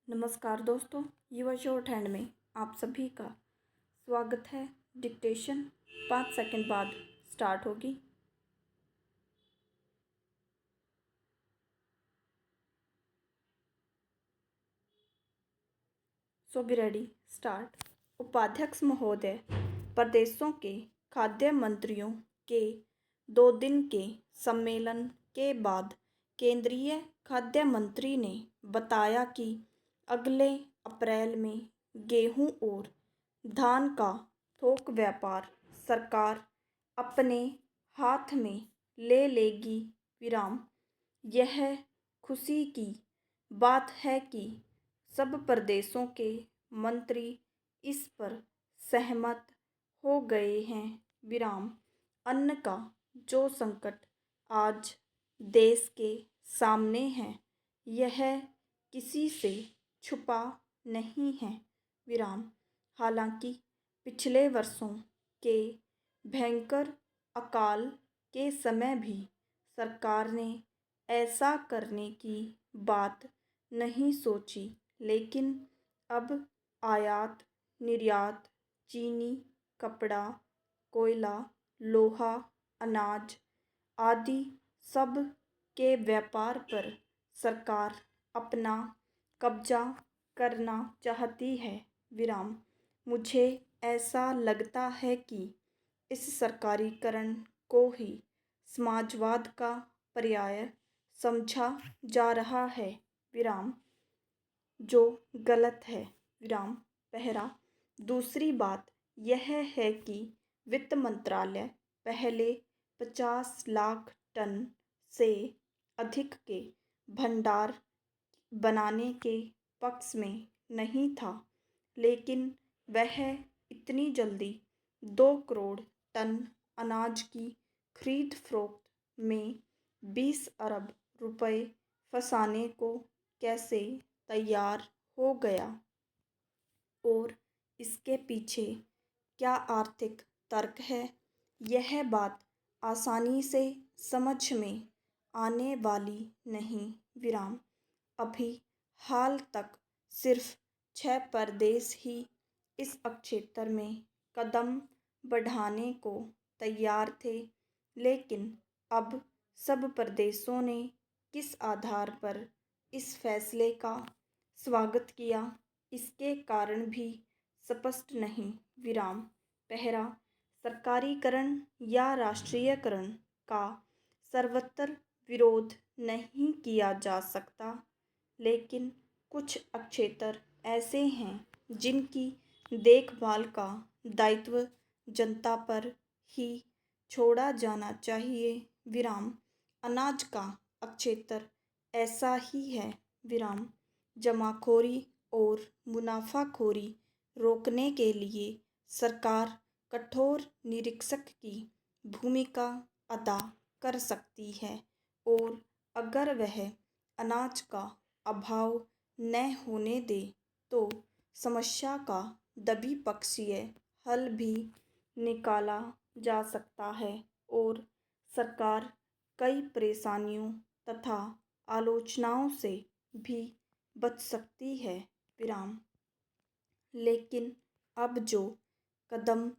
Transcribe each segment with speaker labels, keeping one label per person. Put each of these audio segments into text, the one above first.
Speaker 1: नमस्कार दोस्तों, युवा शॉर्ट हैंड में आप सभी का स्वागत है। डिक्टेशन 5 सेकंड बाद स्टार्ट होगी। सो बी रेडी, स्टार्ट। उपाध्यक्ष महोदय, प्रदेशों के खाद्य मंत्रियों के 2 दिन के सम्मेलन के बाद केंद्रीय खाद्य मंत्री ने बताया कि अगले अप्रैल में गेहूं और धान का थोक व्यापार सरकार अपने हाथ में ले लेगी। यह खुशी की बात है कि सब प्रदेशों के मंत्री इस पर सहमत हो गए हैं। अन्न का जो संकट आज देश के सामने है, यह किसी से छुपा नहीं है। हालांकि पिछले वर्षों के भयंकर अकाल के समय भी सरकार ने ऐसा करने की बात नहीं सोची, लेकिन अब आयात निर्यात, चीनी, कपड़ा, कोयला, लोहा, अनाज आदि सब के व्यापार पर सरकार अपना कब्जा करना चाहती है। मुझे ऐसा लगता है कि इस सरकारीकरण को ही समाजवाद का पर्याय समझा जा रहा है, जो गलत है। पहला, दूसरी बात यह है कि वित्त मंत्रालय पहले 50 लाख टन से अधिक के भंडार बनाने के पक्ष में नहीं था, लेकिन वह इतनी जल्दी 2 करोड़ टन अनाज की खरीद फरोख्त में 20 अरब रुपए फंसाने को कैसे तैयार हो गया, और इसके पीछे क्या आर्थिक तर्क है, यह बात आसानी से समझ में आने वाली नहीं। अभी हाल तक सिर्फ 6 प्रदेश ही इस क्षेत्र में कदम बढ़ाने को तैयार थे, लेकिन अब सब प्रदेशों ने किस आधार पर इस फैसले का स्वागत किया, इसके कारण भी स्पष्ट नहीं। पहला, सरकारीकरण या राष्ट्रीयकरण का सर्वत्र विरोध नहीं किया जा सकता, लेकिन कुछ क्षेत्र ऐसे हैं जिनकी देखभाल का दायित्व जनता पर ही छोड़ा जाना चाहिए। अनाज का क्षेत्र ऐसा ही है। जमाखोरी और मुनाफाखोरी रोकने के लिए सरकार कठोर निरीक्षक की भूमिका अदा कर सकती है, और अगर वह अनाज का अभाव न होने दे तो समस्या का द्विपक्षीय हल भी निकाला जा सकता है, और सरकार कई परेशानियों तथा आलोचनाओं से भी बच सकती है। लेकिन अब जो कदम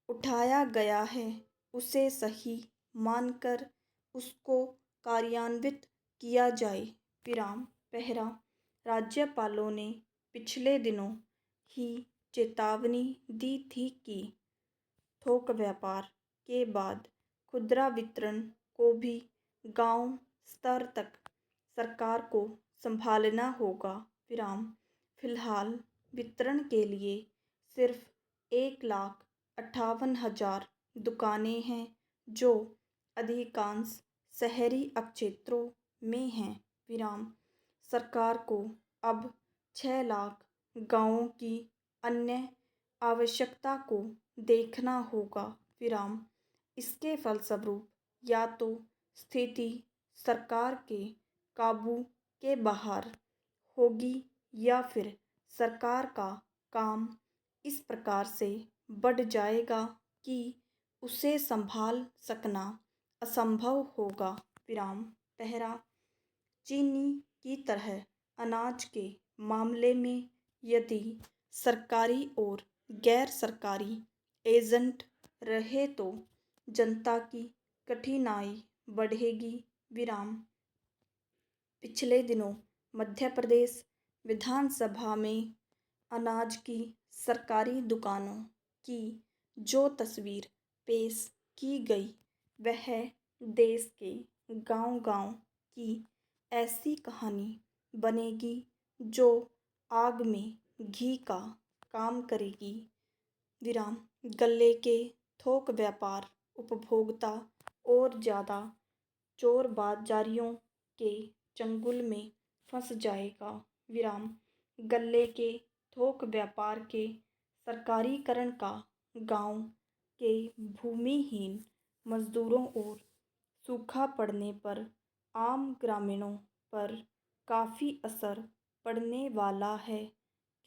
Speaker 1: उठाया गया है, उसे सही मानकर उसको कार्यान्वित किया जाए। पहला, राज्यपालों ने पिछले दिनों ही चेतावनी दी थी कि थोक व्यापार के बाद खुदरा वितरण को भी गांव स्तर तक सरकार को संभालना होगा। फिलहाल वितरण के लिए सिर्फ 1,58,000 दुकानें हैं, जो अधिकांश शहरी क्षेत्रों में हैं। सरकार को अब 6 लाख गांवों की अन्य आवश्यकता को देखना होगा। इसके फलस्वरूप या तो स्थिति सरकार के काबू के बाहर होगी, या फिर सरकार का काम इस प्रकार से बढ़ जाएगा कि उसे संभाल सकना असंभव होगा। पहला, चीनी की तरह अनाज के मामले में यदि सरकारी और गैर सरकारी एजेंट रहे तो जनता की कठिनाई बढ़ेगी। विराम। पिछले दिनों मध्य प्रदेश विधानसभा में अनाज की सरकारी दुकानों की जो तस्वीर पेश की गई वह देश के गांव-गांव की ऐसी कहानी बनेगी जो आग में घी का काम करेगी। विराम। गल्ले के थोक व्यापार उपभोक्ता और ज़्यादा चोर बाजारियों के चंगुल में फंस जाएगा। विराम। गल्ले के थोक व्यापार के सरकारीकरण का गांव के भूमिहीन मजदूरों और सूखा पड़ने पर आम ग्रामीणों पर काफ़ी असर पड़ने वाला है,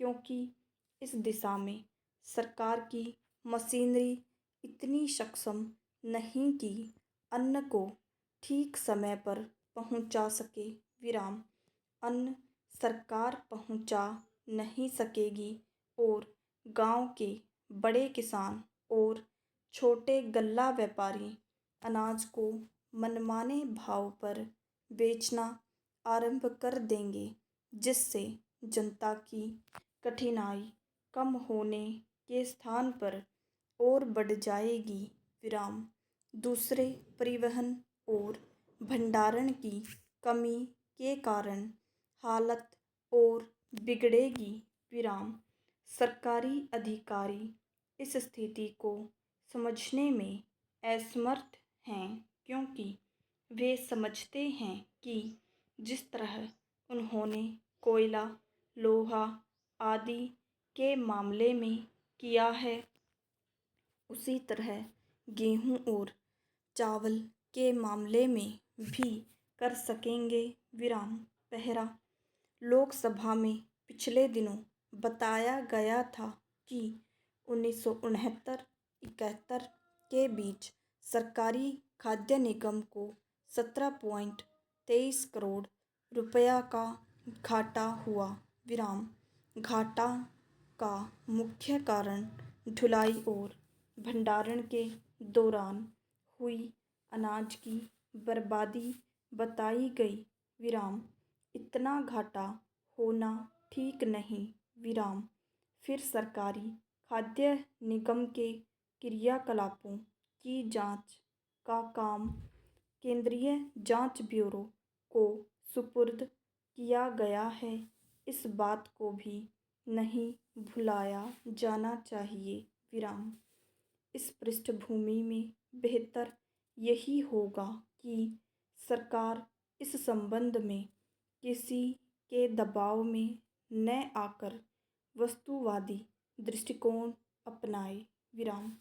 Speaker 1: क्योंकि इस दिशा में सरकार की मशीनरी इतनी सक्षम नहीं कि अन्न को ठीक समय पर पहुंचा सके। विराम। अन्न सरकार पहुंचा नहीं सकेगी और गांव के बड़े किसान और छोटे गल्ला व्यापारी अनाज को मनमाने भाव पर बेचना आरंभ कर देंगे, जिससे जनता की कठिनाई कम होने के स्थान पर और बढ़ जाएगी। विराम। दूसरे परिवहन और भंडारण की कमी के कारण हालत और बिगड़ेगी। विराम। सरकारी अधिकारी इस स्थिति को समझने में असमर्थ हैं, क्योंकि वे समझते हैं कि जिस तरह उन्होंने कोयला, लोहा आदि के मामले में किया है, उसी तरह गेहूं और चावल के मामले में भी कर सकेंगे। विराम। पहरा। लोकसभा में पिछले दिनों बताया गया था कि 1969-71 के बीच सरकारी खाद्य निगम को 17.23 करोड़ रुपया का घाटा हुआ। विराम। घाटा का मुख्य कारण ढुलाई और भंडारण के दौरान हुई अनाज की बर्बादी बताई गई। विराम। इतना घाटा होना ठीक नहीं। विराम। फिर सरकारी खाद्य निगम के क्रियाकलापों की जांच का काम केंद्रीय जांच ब्यूरो को सुपुर्द किया गया है। इस बात को भी नहीं भुलाया जाना चाहिए। विराम। इस पृष्ठभूमि में बेहतर यही होगा कि सरकार इस संबंध में किसी के दबाव में न आकर वस्तुवादी दृष्टिकोण अपनाए। विराम।